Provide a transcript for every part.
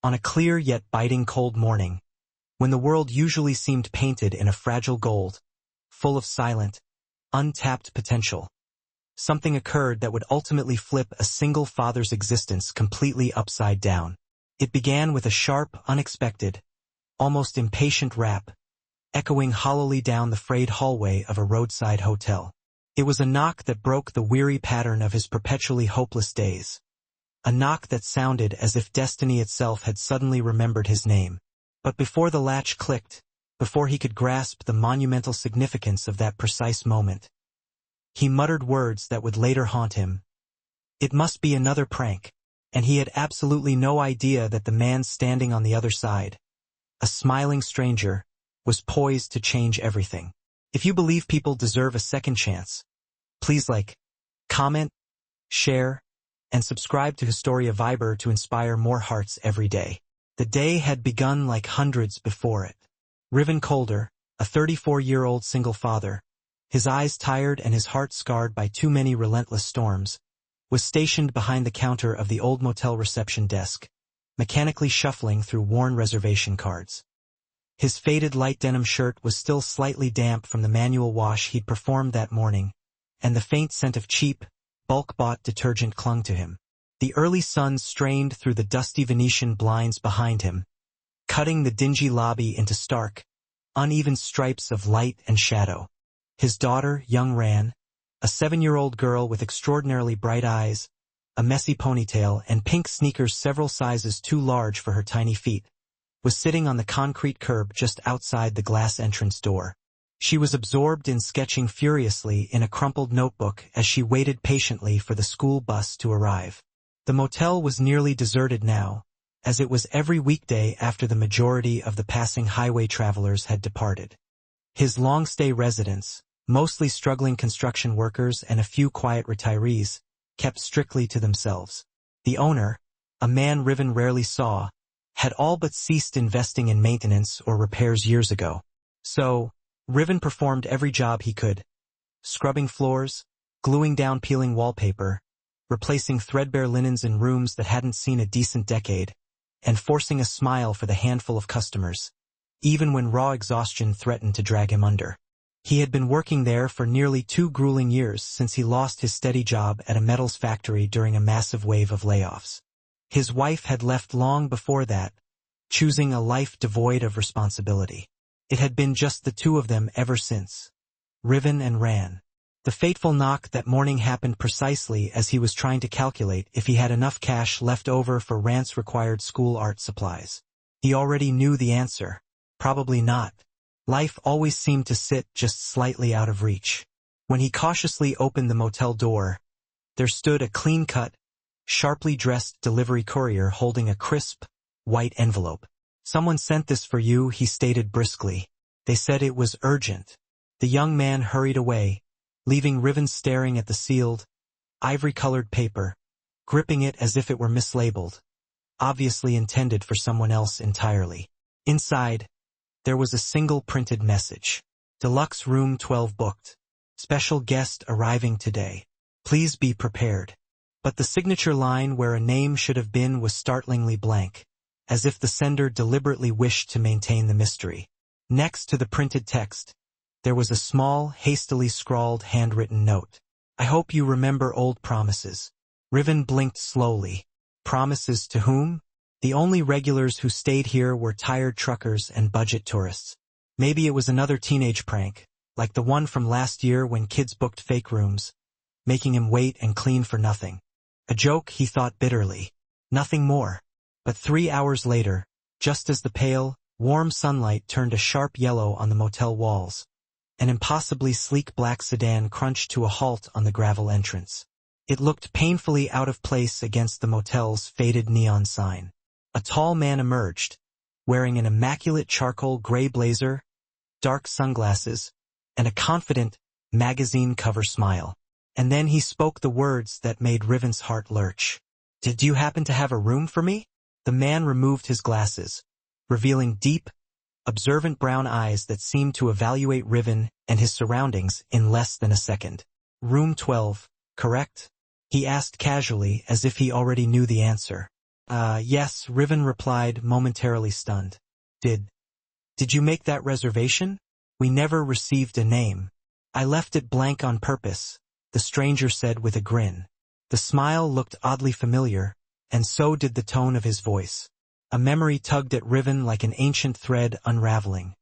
On a clear yet biting cold morning, when the world usually seemed painted in a fragile gold, full of silent, untapped potential, something occurred that would ultimately flip a single father's existence completely upside down. It began with a sharp, unexpected, almost impatient rap, echoing hollowly down the frayed hallway of a roadside hotel. It was a knock that broke the weary pattern of his perpetually hopeless days. A knock that sounded as if destiny itself had suddenly remembered his name. But before the latch clicked, before he could grasp the monumental significance of that precise moment, he muttered words that would later haunt him. It must be another prank, and he had absolutely no idea that the man standing on the other side, a smiling stranger, was poised to change everything. If you believe people deserve a second chance, please like, comment, share, and subscribe to Historia Viber to inspire more hearts every day. The day had begun like hundreds before it. Riven Colder, a 34-year-old single father, his eyes tired and his heart scarred by too many relentless storms, was stationed behind the counter of the old motel reception desk, mechanically shuffling through worn reservation cards. His faded light denim shirt was still slightly damp from the manual wash he'd performed that morning, and the faint scent of cheap, bulk-bought detergent clung to him. The early sun strained through the dusty Venetian blinds behind him, cutting the dingy lobby into stark, uneven stripes of light and shadow. His daughter, young Ran, a 7-year-old girl with extraordinarily bright eyes, a messy ponytail, and pink sneakers several sizes too large for her tiny feet, was sitting on the concrete curb just outside the glass entrance door. She was absorbed in sketching furiously in a crumpled notebook as she waited patiently for the school bus to arrive. The motel was nearly deserted now, as it was every weekday after the majority of the passing highway travelers had departed. His long-stay residents, mostly struggling construction workers and a few quiet retirees, kept strictly to themselves. The owner, a man Riven rarely saw, had all but ceased investing in maintenance or repairs years ago. So, Riven performed every job he could, scrubbing floors, gluing down peeling wallpaper, replacing threadbare linens in rooms that hadn't seen a decent decade, and forcing a smile for the handful of customers, even when raw exhaustion threatened to drag him under. He had been working there for nearly 2 grueling years since he lost his steady job at a metals factory during a massive wave of layoffs. His wife had left long before that, choosing a life devoid of responsibility. It had been just the two of them ever since. Riven and Ran. The fateful knock that morning happened precisely as he was trying to calculate if he had enough cash left over for Ran's required school art supplies. He already knew the answer. Probably not. Life always seemed to sit just slightly out of reach. When he cautiously opened the motel door, there stood a clean-cut, sharply dressed delivery courier holding a crisp, white envelope. "Someone sent this for you," he stated briskly. "They said it was urgent." The young man hurried away, leaving Riven staring at the sealed, ivory-colored paper, gripping it as if it were mislabeled, obviously intended for someone else entirely. Inside, there was a single printed message. "Deluxe room 12 booked. Special guest arriving today. Please be prepared." But the signature line where a name should have been was startlingly blank, as if the sender deliberately wished to maintain the mystery. Next to the printed text, there was a small, hastily scrawled handwritten note. "I hope you remember old promises." Riven blinked slowly. Promises to whom? The only regulars who stayed here were tired truckers and budget tourists. Maybe it was another teenage prank, like the one from last year when kids booked fake rooms, making him wait and clean for nothing. A joke, he thought bitterly. Nothing more. But 3 hours later, just as the pale, warm sunlight turned a sharp yellow on the motel walls, an impossibly sleek black sedan crunched to a halt on the gravel entrance. It looked painfully out of place against the motel's faded neon sign. A tall man emerged, wearing an immaculate charcoal gray blazer, dark sunglasses, and a confident, magazine cover smile. And then he spoke the words that made Riven's heart lurch. "Did you happen to have a room for me?" The man removed his glasses, revealing deep, observant brown eyes that seemed to evaluate Riven and his surroundings in less than a second. "Room 12, correct?" he asked casually as if he already knew the answer. Yes, Riven replied, momentarily stunned. Did you make that reservation? We never received a name. I left it blank on purpose, the stranger said with a grin. The smile looked oddly familiar, and so did the tone of his voice. A memory tugged at Riven like an ancient thread unraveling.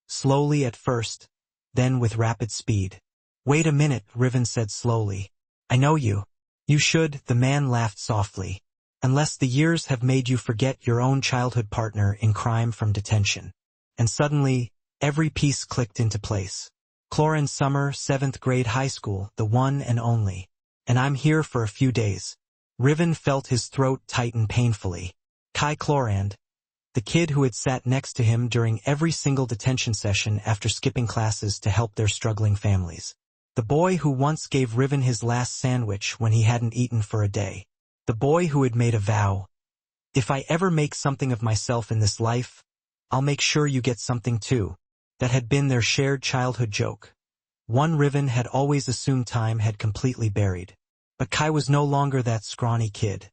Slowly at first, then with rapid speed. Wait a minute, Riven said slowly. I know you. You should, the man laughed softly. Unless the years have made you forget your own childhood partner in crime from detention. And suddenly, every piece clicked into place. Cloran Summer, 7th grade high school, the one and only. And I'm here for a few days. Riven felt his throat tighten painfully. Kai Clorand, the kid who had sat next to him during every single detention session after skipping classes to help their struggling families. The boy who once gave Riven his last sandwich when he hadn't eaten for a day. The boy who had made a vow. If I ever make something of myself in this life, I'll make sure you get something too. That had been their shared childhood joke. One Riven had always assumed time had completely buried. But Kai was no longer that scrawny kid.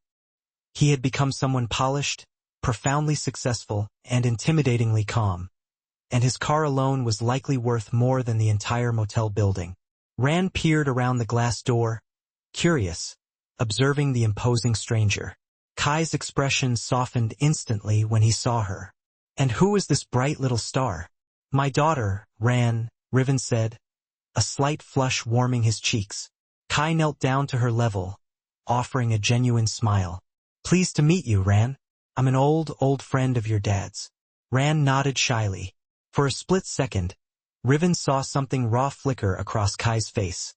He had become someone polished, profoundly successful, and intimidatingly calm. And his car alone was likely worth more than the entire motel building. Rand peered around the glass door, curious, observing the imposing stranger. Kai's expression softened instantly when he saw her. And who is this bright little star? My daughter, Riven said, a slight flush warming his cheeks. Kai knelt down to her level, offering a genuine smile. Pleased to meet you, Ran. I'm an old friend of your dad's. Ran nodded shyly. For a split second, Riven saw something raw flicker across Kai's face.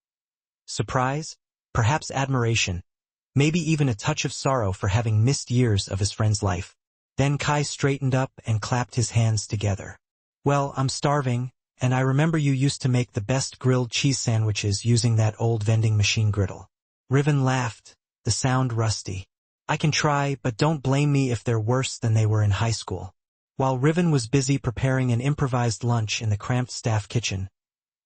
Surprise? Perhaps admiration. Maybe even a touch of sorrow for having missed years of his friend's life. Then Kai straightened up and clapped his hands together. Well, I'm starving, and I remember you used to make the best grilled cheese sandwiches using that old vending machine griddle. Riven laughed, the sound rusty. I can try, but don't blame me if they're worse than they were in high school. While Riven was busy preparing an improvised lunch in the cramped staff kitchen,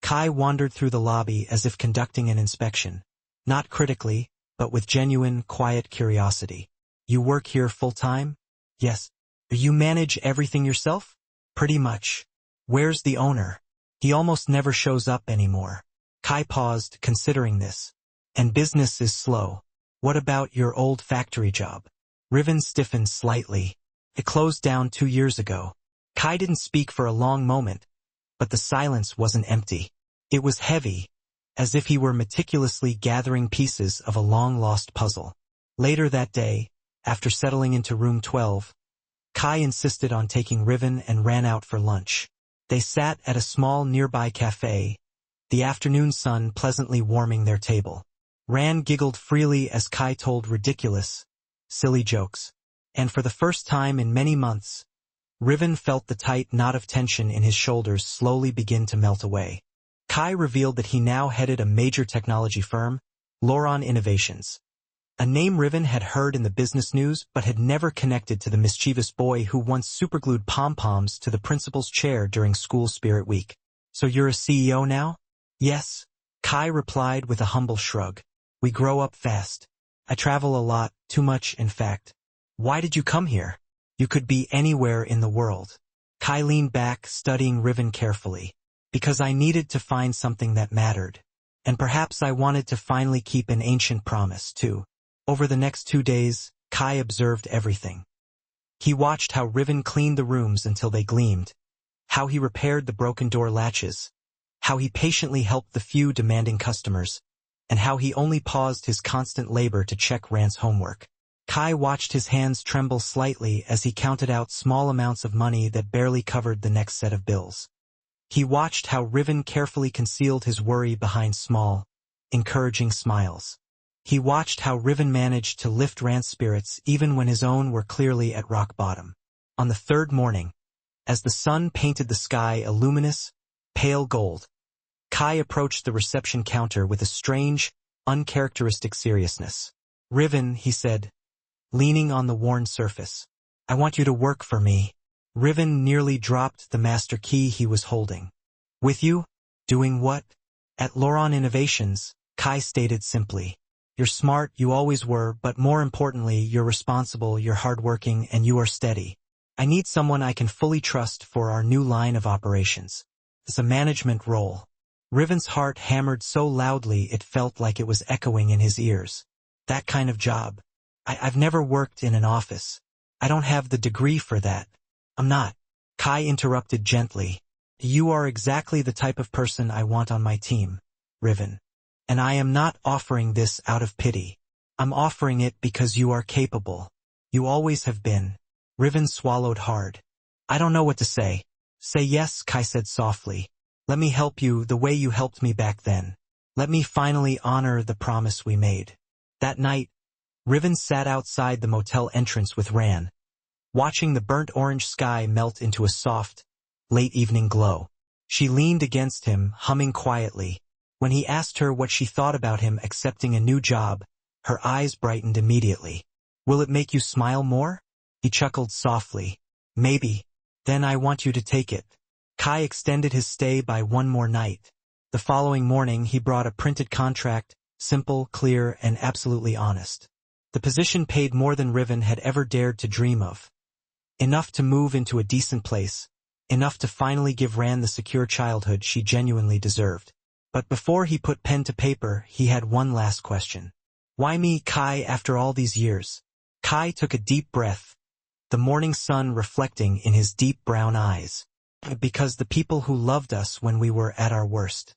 Kai wandered through the lobby as if conducting an inspection. Not critically, but with genuine, quiet curiosity. You work here full-time? Yes. You manage everything yourself? Pretty much. Where's the owner? He almost never shows up anymore. Kai paused, considering this. And business is slow. What about your old factory job? Riven stiffened slightly. It closed down 2 years ago. Kai didn't speak for a long moment, but the silence wasn't empty. It was heavy, as if he were meticulously gathering pieces of a long-lost puzzle. Later that day, after settling into room 12, Kai insisted on taking Riven and ran out for lunch. They sat at a small nearby cafe, the afternoon sun pleasantly warming their table. Ran giggled freely as Kai told ridiculous, silly jokes. And for the first time in many months, Riven felt the tight knot of tension in his shoulders slowly begin to melt away. Kai revealed that he now headed a major technology firm, Loron Innovations. A name Riven had heard in the business news but had never connected to the mischievous boy who once superglued pom-poms to the principal's chair during school spirit week. So you're a CEO now? Yes, Kai replied with a humble shrug. We grow up fast. I travel a lot, too much in fact. Why did you come here? You could be anywhere in the world. Kai leaned back, studying Riven carefully. Because I needed to find something that mattered. And perhaps I wanted to finally keep an ancient promise, too. Over the next 2 days, Kai observed everything. He watched how Riven cleaned the rooms until they gleamed, how he repaired the broken door latches, how he patiently helped the few demanding customers, and how he only paused his constant labor to check Rand's homework. Kai watched his hands tremble slightly as he counted out small amounts of money that barely covered the next set of bills. He watched how Riven carefully concealed his worry behind small, encouraging smiles. He watched how Riven managed to lift Rand's spirits even when his own were clearly at rock bottom. On the third morning, as the sun painted the sky a luminous, pale gold, Kai approached the reception counter with a strange, uncharacteristic seriousness. Riven, he said, leaning on the worn surface. I want you to work for me. Riven nearly dropped the master key he was holding. With you? Doing what? At Loron Innovations, Kai stated simply. You're smart, you always were, but more importantly, you're responsible, you're hardworking, and you are steady. I need someone I can fully trust for our new line of operations. It's a management role. Riven's heart hammered so loudly it felt like it was echoing in his ears. That kind of job. I've never worked in an office. I don't have the degree for that. I'm not. Kai interrupted gently. You are exactly the type of person I want on my team, Riven. And I am not offering this out of pity. I'm offering it because you are capable. You always have been. Riven swallowed hard. I don't know what to say. Say yes, Kai said softly. Let me help you the way you helped me back then. Let me finally honor the promise we made. That night, Riven sat outside the motel entrance with Ran, watching the burnt orange sky melt into a soft, late evening glow. She leaned against him, humming quietly. When he asked her what she thought about him accepting a new job, her eyes brightened immediately. Will it make you smile more? He chuckled softly. Maybe. Then I want you to take it. Kai extended his stay by one more night. The following morning he brought a printed contract, simple, clear, and absolutely honest. The position paid more than Riven had ever dared to dream of. Enough to move into a decent place. Enough to finally give Ran the secure childhood she genuinely deserved. But before he put pen to paper, he had one last question. Why me, Kai, after all these years? Kai took a deep breath, the morning sun reflecting in his deep brown eyes. Because the people who loved us when we were at our worst.